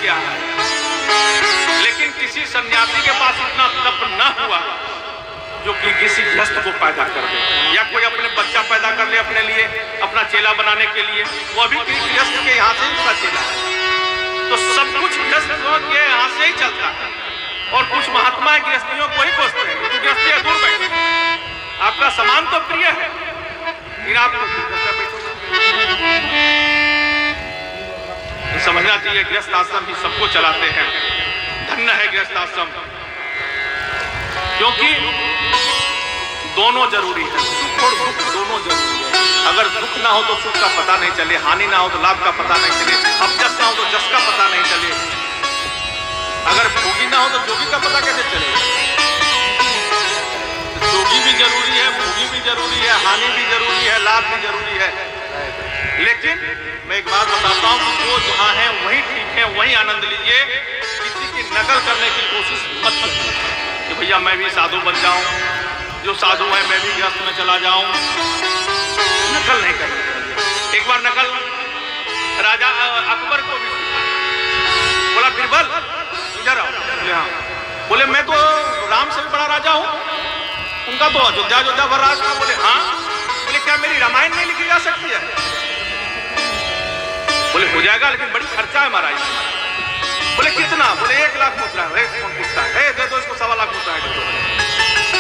के आया, लेकिन किसी सन्यासी के पास इतना तप न हुआ जो कि किसी गृहस्थ को पैदा कर दे, या कोई अपने बच्चा पैदा कर ले अपने लिए, अपना चेला बनाने के लिए। वो भी गृहस्थ के यहाँ से ही उसका चेला है। तो सब कुछ गृहस्थ के यहाँ से ही चलता है। और कुछ महात्मा गृहस्थियों को ही कोसते हैं, तो गृहस्थी दूर बैठे, आपका सामान तो प्रिय है, फिर आपको समझना चाहिए गृहस्थ आश्रम ही सबको चलाते हैं। धन्य है गृहस्थ आश्रम, क्योंकि दोनों जरूरी है, सुख और दुख दोनों जरूरी है। अगर दुख ना हो तो सुख का पता नहीं चले, हानि ना हो तो लाभ का पता नहीं चले, अपजस ना हो तो जस का पता नहीं चले, अगर भोगी ना हो तो जोगी का पता कैसे चले। जोगी भी जरूरी है, भोगी भी जरूरी है, हानि भी जरूरी है, लाभ भी जरूरी है। लेकिन मैं एक बात बताता हूं कि जो जहां है वही ठीक है, वही आनंद लीजिए। किसी की नकल करने की कोशिश मत करिए कि भैया मैं भी साधु बन जाऊं, जो साधु है मैं भी गृहस्थ में चला जाऊं। नकल नहीं करनी चाहिए। एक बार नकल राजा अकबर को भी बोला, बिरबल इधर आओ। बोले हाँ। बोले मैं तो राम से भी बड़ा राजा हूं, उनका तो अयोध्या भर राज था। बोले हाँ। बोले क्या मेरी रामायण नहीं लिखी जा सकती है? बोले हो जाएगा, लेकिन बड़ी खर्चा है महाराज। बोले कितना? बोले 1 लाख मुद्रा है। कौन पूछता है? दे दो इसको 1.25 लाख मुद्रा है।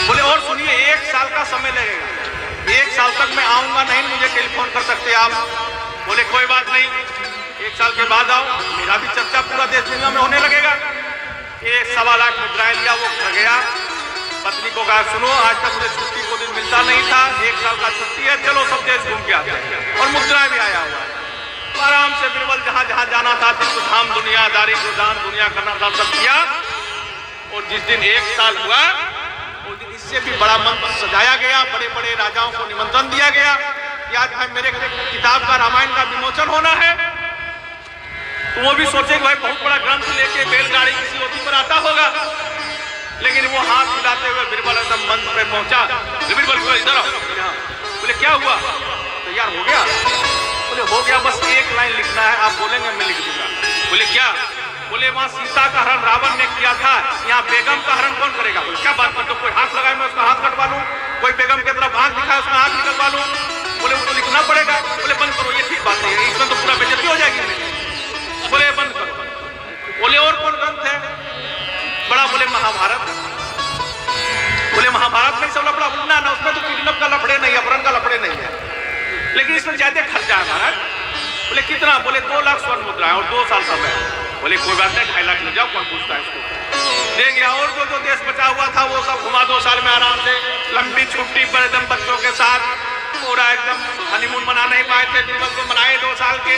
बोले और सुनिए, 1 साल का समय लगेगा, 1 साल तक मैं आऊंगा नहीं, मुझे टेलीफोन कर सकते आप। बोले कोई बात नहीं, 1 साल के बाद आओ, मेरा भी चर्चा पूरा देश दुनिया में होने लगेगा। 1.25 लाख मुद्राएं लिया, वो घर गया, पत्नी को कहा सुनो आज तक मुझे छुट्टी को दिन मिलता नहीं था, 1 साल का छुट्टी है, चलो सब देश घूम के आते हैं। और मुद्राएं भी आया हुआ है। तो आराम से बिरबल जहां जहां जाना था, तीर्थ धाम दुनियादारी को दान दुनिया करना था, सब किया। और जिस दिन 1 साल हुआ उस दिन इससे भी बड़ा मंत्र सजाया गया, बड़े बड़े राजाओं को निमंत्रण दिया गया कि आज भाई मेरे किताब का रामायण का विमोचन होना है। तो वो भी सोचे कि भाई बहुत बड़ा ग्रंथ लेके बैलगाड़ी किसी होती पर आता होगा, लेकिन वो हाथ मिलाते हुए बिरबल एकदम मंच पे पहुंचा। बिरबल इधर आओ। बोले क्या हुआ? तैयार हो गया? बोले हो गया, बस 1 लाइन लिखना है, आप बोलेंगे मैं लिख दूंगा। बोले क्या? बोले वहां सीता का हरण रावण ने किया था, यहाँ बेगम का हरण कौन करेगा? बोले क्या बात करते हो? कोई हाथ लगाए मैं उसका हाथ कटवा लूं, कोई बेगम की तरफ आंख दिखाए उसका आंख निकलवा लूं? बोले वो तो लिखना पड़ेगा। बोले बंद करो, ये ठीक बात नहीं है, इसमें तो पूरा बेइज्जती हो जाएगी मेरी। बोले बंद करो। बोले और कौन ग्रंथ है बड़ा? बोले महाभारत। बोले महाभारत में सब लफड़ा बुलना ना, उसमें तो किडनैप का लफड़े नहीं, अपहरण का लफड़े नहीं है, लेकिन इसमें ज्यादा खर्चा है महाराज। बोले कितना? बोले 2 लाख स्वर्ण मुद्राएं और 2 साल समय। बोले कोई बात नहीं, 2.5 लाख ले जाओ, कौन पूछता है इसको। दे गया। और जो देश बचा हुआ था वो सब घुमा 2 साल में आराम से, लंबी छुट्टी पर एकदम बच्चों के साथ, पूरा एकदम हनीमून मना नहीं पाए थे, बिरबल को मनाए 2 साल के,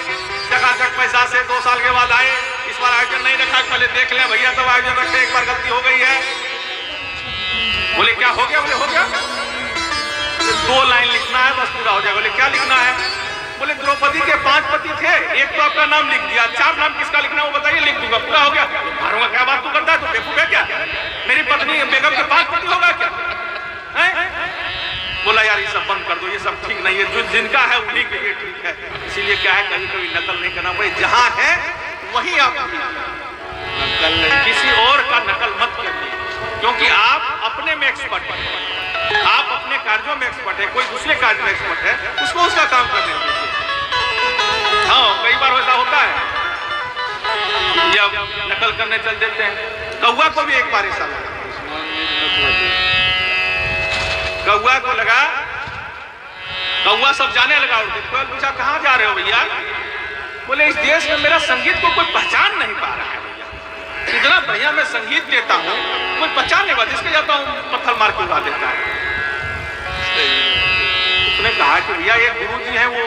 चकाचक पैसा से 2 साल के बाद आए। इस बार आयोजन नहीं रखा, पहले देख ले भैया तब आयोजन रखे, एक बार गलती हो गई है। बोले क्या हो गया? बोले हो गया, 2 लाइन लिखना है बस पूरा हो जाएगा। बोले क्या लिखना है? बोले द्रौपदी के 5 पति थे, एक तो आपका नाम लिख दिया, 4 नाम किसका लिखना है वो बताइए, लिख दूंगा, पूरा हो गया। मारूंगा, क्या बात तू करता है, तो बेवकूफ है क्या? मेरी पत्नी बेगम के 5 पति होगा क्या है? बोला यार ये सब बंद कर दो, ये सब ठीक नहीं है, जो जिनका है उन्हीं के लिए ठीक है। इसीलिए क्या है, कभी कभी नकल नहीं करना पड़े, जहां है वही आप नकल नहीं, किसी और का नकल मत करिए, क्योंकि आप अपने में एक्सपर्ट हैं, आप अपने कार्यों में एक्सपर्ट है, कोई दूसरे कार्य में एक्सपर्ट है, उसको उसका काम करने दीजिए। हाँ कई बार ऐसा होता है, जब नकल करने चल देते हैं। कौआ को भी एक बार ऐसा लगा, कौआ को लगा, कौआ सब जाने लगा, कोयल पूछा कहाँ जा रहे हो भैया? बोले इस देश में मेरा संगीत को कोई पहचान नहीं पा रहा है भैया, इतना बढ़िया मैं संगीत देता हूँ, कोई पहचान नहीं पा, जिसके जाता हूँ पत्थर मार के उड़ा देता है। उसने कहा कि भैया ये गुरु जी हैं, वो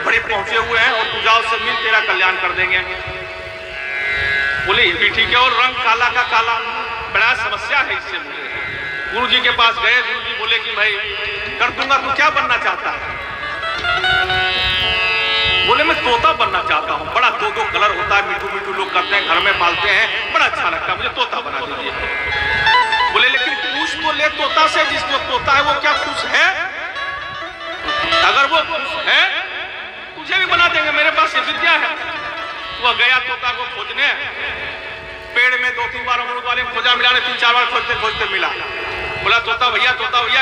बड़े पहुंचे हुए हैं और तू जाओ से मिल, तेरा कल्याण कर देंगे। बोले ये भी ठीक है, और रंग काला का काला, बड़ा समस्या है इससे। मुझे गुरु जी के पास गए, गुरु जी बोले कि भाई कर दूंगा, तू क्या बनना चाहता है? बोले मैं तोता बनना चाहता हूँ, बड़ा 2-2 कलर होता है, मिठू मिठू लोग करते हैं, घर में पालते हैं, बड़ा अच्छा लगता है, मुझे तोता बना दीजिए। बोले लेकिन पूछ तो ले तोता से, जिसको तोता है वो क्या खुश है? अगर वो खुश है तुझे भी बना देंगे, मेरे पास ये विद्या है। वह गया तोता को खोजने, पेड़ में 2-3 बार अमरूद वाले खोजा, मिला ने 3-4 बार खोजते खोजते मिला। बोला तोता भैया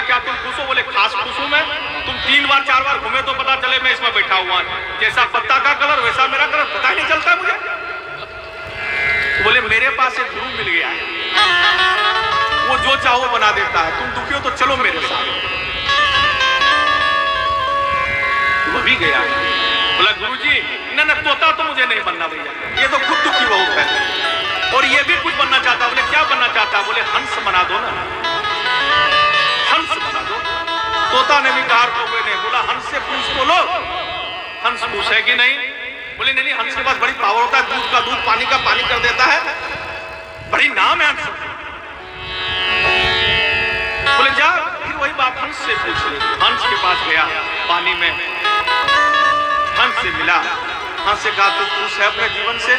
क्या तुम खुश हो? बोले खास खुश हूं मैं, तुम 3 बार 4 बार घूमे तो पता चले मैं इसमें बैठा हुआ, जैसा पत्ता का कलर वैसा मेरा कलर पता ही नहीं चलता मुझे। बोले मेरे पास एक गुरु मिल गया है, वो जो चाहो बना देता है, तुम दुखी हो तो चलो मेरे साथ। वो भी गया, बोला गुरुजी ना तोता तो मुझे नहीं बनना भैया, ये तो खुद दुखी बहुत है और ये भी कुछ बनना चाहता। बोले क्या बनना चाहता? बोले हंस बना दो ना, हंस बना दो। तोता ने भी कहा कौवे ने, बोला हंस से पूछ तो लो, हंस पूछे कि नहीं? बोले नहीं हंस के पास बड़ी पावर होता है, दूध का दूध पानी का पानी कर देता है, बड़ी नाम है हंस। बोले जा फिर वही बात हंस से पूछ ले। हंस के पास गया, पानी में हंस से मिला, हंस से कहा तू खुश है अपने जीवन से?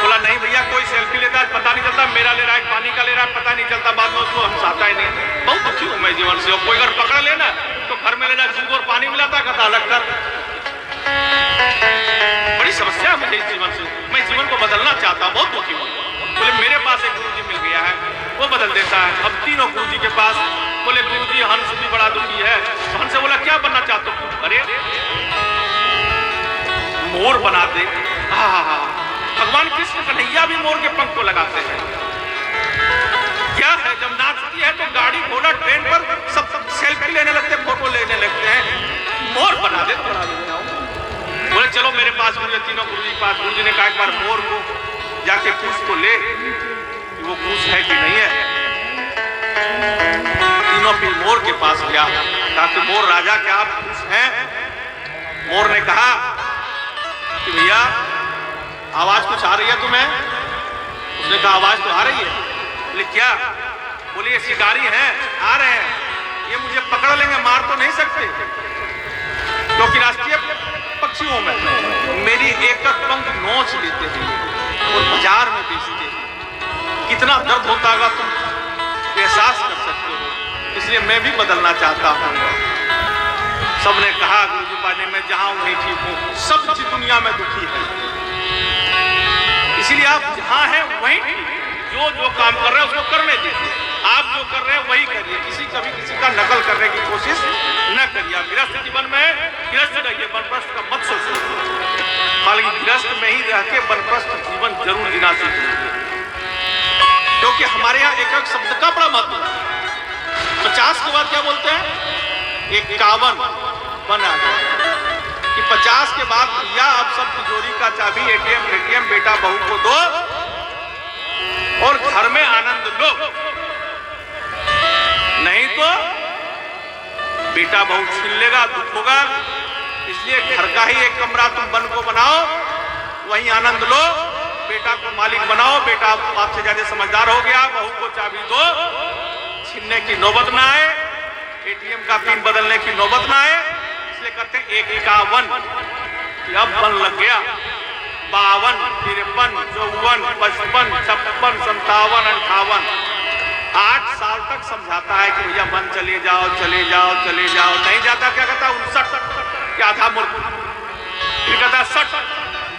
बोला नहीं भैया, कोई सेल्फी लेता है पता नहीं चलता, मेरा ले रहा है पानी का ले रहा है पता नहीं चलता, बाद में उसको हंस आता ही नहीं, बहुत दुखी हूं मैं जीवन से। और कोई अगर पकड़ लेना तो घर में लेना दूध और पानी मिलाता कहता अलग कर, बड़ी समस्या है मुझे इस जीवन से, मैं जीवन को बदलना चाहता हूं, बहुत दुखी हूं। बोले मेरे पास एक गुरुजी मिल गया है, वो बदल देता है। अब तीनों गुरुजी के पास, बोले गुरुजी हंस भी बड़ा दुखी है। तो हंस से बोला क्या बनना चाहते हो? अरे मोर बना दे। भगवान कृष्ण कन्हैया भी मोर के पंख को लगाते हैं। क्या है जब नाचती है तो गाड़ी घोड़ा ट्रेन पर सब सेल्फी लेने लगते, फोटो लेने लगते हैं, मोर बना दे। बोले चलो मेरे पास गुरुजी, तीनों गुरुजी के पास। गुरुजी ने कहा एक बार मोर को जाके पूछ तो ले कि वो खुश है कि नहीं है। तीनों फिर मोर के पास गया, कहा कि मोर राजा क्या आप खुश हैं? मोर ने कहा कि भैया आवाज कुछ आ रही है तुम्हें? उसने कहा आवाज तो आ रही है। बोले क्या? बोले ये शिकारी हैं, आ रहे हैं, ये मुझे पकड़ लेंगे, मार तो नहीं सकते क्योंकि राष्ट्रीय पक्षियों में मेरी एक पंख नोच लेते हैं और बाजार में बेचते हैं। कितना दर्द होता होगा तुम एहसास कर सकते हो, इसलिए मैं भी बदलना चाहता हूँ। सबने कहा गुरुजी पाने में जहां वहीं ठीक हूं, सब दुनिया में दुखी है, इसीलिए आप जहां हैं वहीं ठीक, जो काम कर रहे हैं उसको करने दीजिए, आप जो कर रहे हैं वही करिए, कभी किसी का नकल करने की कोशिश न करिए। गृहस्थ जीवन में गृहस्थ रहिए, वनप्रस्थ का मत सोचिए, हालांकि गृहस्थ में ही रह के वनप्रस्थ जीवन जरूर जीना सीखिए, क्योंकि हमारे यहाँ एक एक शब्द का बड़ा महत्व है। 50 के बाद क्या बोलते हैं? 51 बना कि 50 के बाद भैया अब सब तिजोरी का चाबी एटीएम बेटा बहू को दो और घर में आनंद लो, नहीं तो बेटा बहू छीन लेगा, दुख होगा। इसलिए घर का ही एक कमरा तुम बन को बनाओ, वहीं आनंद लो, बेटा को मालिक बनाओ, बेटा आपसे ज्यादा समझदार हो गया, बहू को चाबी दो, छीनने की नौबत ना आए, एटीएम का पिन बदलने की नौबत ना आए। इसलिए कहते हैं 51 अब बन लग गया, 52, 53, 54, 55, 56, 57, 58। 8 साल तक समझाता है कि भैया मन चले जाओ चले जाओ चले जाओ, नहीं जाता क्या कहता 59 क्या था मूर्ख, फिर कहता 60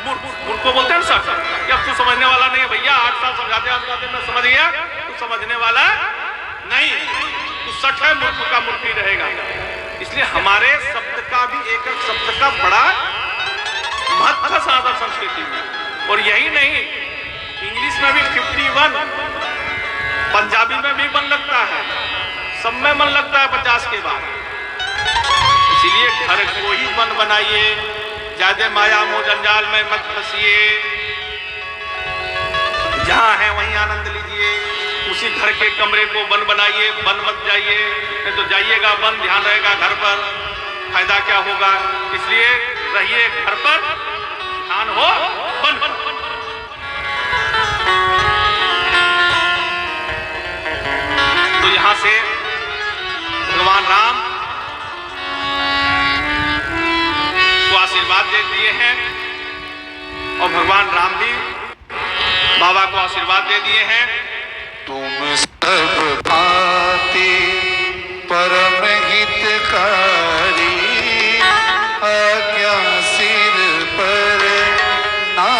मूर्ख को बोलते हैं 60। अब तू समझने वाला नहीं है भैया, 8 साल समझाते मैं समझ गया, तू समझने वाला नहीं, तू 60 है, मूर्ख का मूर्ख ही रहेगा। इसलिए हमारे शब्द का भी एक एक शब्द का बड़ा महत्व है सनातन संस्कृति में। और यही नहीं, इंग्लिश में भी 51, पंजाबी में भी मन लगता है, सब में मन लगता है 50 के बाद। इसीलिए घर को ही मन बनाइए, ज्यादा माया मोह जंजाल में मत फंसिए, जहां है वहीं आनंद लीजिए, उसी घर के कमरे को बन बनाइए, बन मत जाइए, नहीं तो जाइएगा बन, ध्यान रहेगा घर पर, फायदा क्या होगा। इसलिए रहिए घर पर, ध्यान हो बन। तो यहां से भगवान राम को आशीर्वाद दे दिए हैं और भगवान राम भी बाबा को आशीर्वाद दे दिए हैं। तुम सब भांति परम हितकारी, आज्ञा सिर पर ना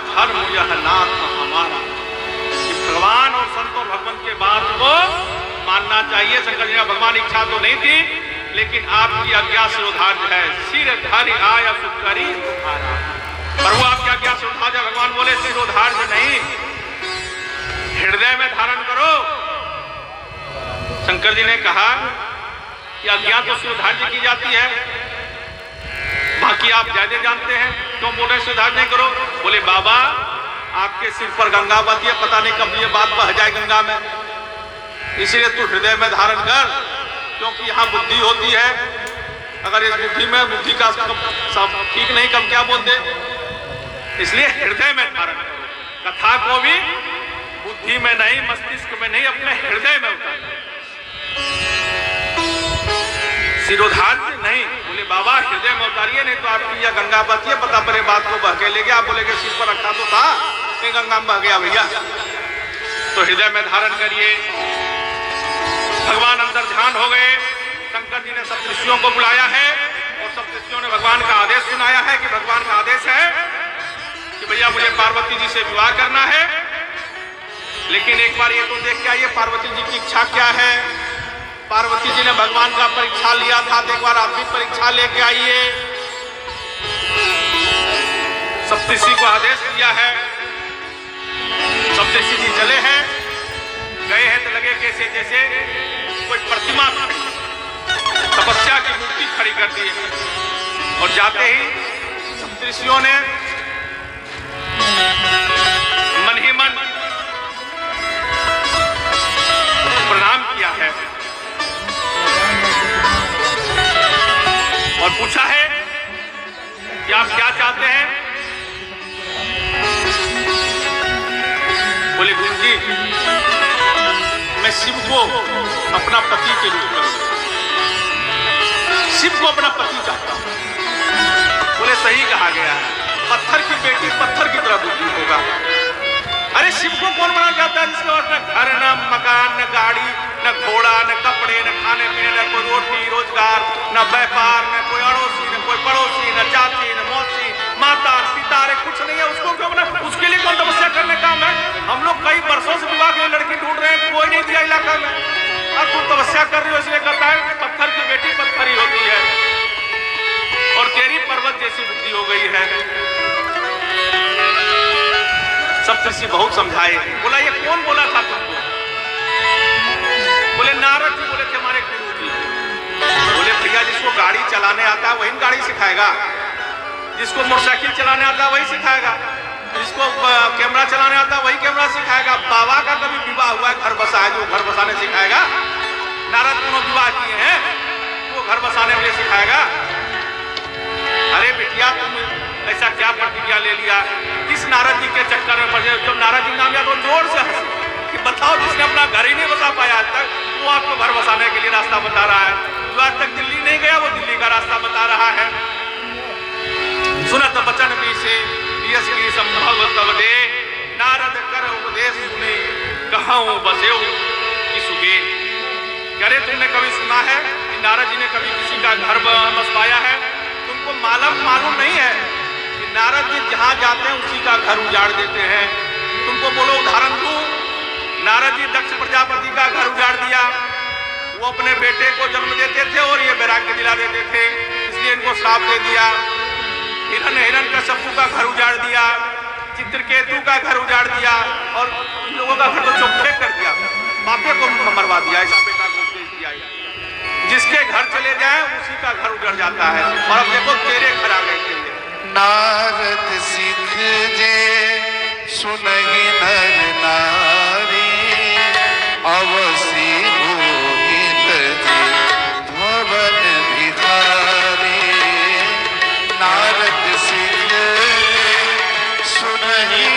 धर्म यह नाथ हमारा। कि भगवान और संतों भगवान के बात को मानना चाहिए। शंकर जी ने भगवान इच्छा तो नहीं थी, लेकिन आपकी आज्ञा से उद्धार है। सिर धारी आया सुकरी उद्धारा। प्रभु आपकी आज्ञा से उद्धार है। भगवान बोले सिर उद्धार से नहीं, हृदय में धारण करो। शंकर जी ने कहा कि आज्ञा तो सिर उद्धार की जाती है, बाकी आप ज्यादा जानते हैं, क्यों बोल रहे सुधार नहीं करो? बोले बाबा आपके सिर पर गंगा बहती है, पता नहीं कब ये बात बह जाए गंगा में, इसलिए तू हृदय में धारण कर, क्योंकि यहाँ बुद्धि होती है। अगर इस बुद्धि में बुद्धि का सब ठीक नहीं, कब क्या बोल दे, इसलिए हृदय में धारण करो। कथा को भी बुद्धि में नहीं, मस्तिष्क में नहीं, अपने हृदय में उतार। सिरोधार से नहीं, बोले बाबा हृदय में उतारिए, नहीं तो आपकी यह गंगा बहती है, पता पड़े बात को बह के ले गया। आप बोलेगे सिर पर रखा तो था, नहीं गंगा में बह गया भैया। तो हृदय में धारण करिए। भगवान अंदर ध्यान हो गए। शंकर जी ने सप्तऋषियों को बुलाया है और सप्तऋषियों ने भगवान का आदेश सुनाया है कि भगवान का आदेश है कि भैया मुझे पार्वती जी से विवाह करना है, लेकिन एक बार ये तो देख के आइए पार्वती जी की इच्छा क्या है। पार्वती जी ने भगवान का परीक्षा लिया था, तो एक बार आप भी परीक्षा लेके आइए। सप्तऋषि को आदेश दिया है। सप्तऋषि जी चले हैं, गए हैं तो लगे कैसे जैसे कोई प्रतिमा खड़ी, तपस्या की मूर्ति खड़ी कर दी है। और जाते ही सप्तऋषियों ने मन ही मन प्रणाम किया है और पूछा है कि आप क्या चाहते हैं। बोले गुरु जी मैं शिव को अपना पति के रूप में, शिव को अपना पति चाहता हूं। बोले सही कहा गया है, पत्थर की बेटी पत्थर की तरह बुद्धि होगा। अरे शिव को कौन बना चाहता है जिसके पास न घर न मकान न गाड़ी न घोड़ा न कपड़े न खाने पीने न कोई रोटी रोजगार न व्यापार न कोई अड़ोसी न कोई पड़ोसी न चाची न मौसी माता पिता, अरे कुछ नहीं है उसको क्यों बना? उसके लिए कौन तपस्या करने का काम है? हम लोग कई वर्षों से विवाह के लिए लड़की ढूंढ रहे हैं, कोई नहीं दिया इलाका में, और तुम तपस्या कर रही हो इसलिए करता है। पत्थर की बेटी पत्थर ही होती है और तेरी पर्वत जैसी बुद्धि हो गई है। सप्तऋषि बहुत समझाए। बोला ये कौन बोला था तुमको? बोले नारद जी बोले थे हमारे गुरु जी। बोले भैया जिसको गाड़ी चलाने आता है वही गाड़ी सिखाएगा, जिसको मोटरसाइकिल चलाने आता है वही सिखाएगा, जिसको कैमरा चलाने आता है वही कैमरा सिखाएगा। बाबा का कभी विवाह हुआ है घर बसा है, जो घर बसाने सिखाएगा? नारद दोनों विवाह किए हैं, वो घर बसाने वाले सिखाएगा? अरे बिटिया तुम ऐसा क्या प्रतिज्ञा ले लिया? किस नारद जी के चक्कर में पड़ गए? जब नारद जी नाम याद हो जोर से हंसे कि बताओ जिसने अपना घर ही नहीं बसा पाया आज तक, वो आपको घर बसाने के लिए रास्ता बता रहा है। जो आज तक दिल्ली नहीं गया वो दिल्ली का रास्ता बता रहा है। सुनत बचन भी से गिरी संभव तब दे, नारद कर उपदेश सुने कहूं बसेऊ की सुगे। अरे तुमने कभी सुना है कि नारद जी ने कभी किसी का घर बसवाया है? तुमको मालूम नहीं है कि नारद जी जहां जाते हैं उसी का घर उजाड़ देते हैं। तुमको बोलो उदाहरण दूं, नारद जी दक्ष प्रजापति का घर उजाड़ दिया। वो अपने बेटे को जन्म देते थे और ये वैराग्य दिला देते थे, इसलिए इनको श्राप दे दिया। हिरण्यकश्यप का घर उजाड़ दिया, चित्रकेतु का घर उजाड़ दिया और इन लोगों का घर तो चौपटे कर दिया, बापे को मरवा दिया। ऐसा बेटा को उपदेश दिया, जिसके घर चले जाए उसी का घर उजड़ जाता है। और अब देखो तेरे घर आ गए। नारद सिख जे सुनहि नर नारी, अवसी मोहित जी भवन भिखारी। नारद सिख सुनहि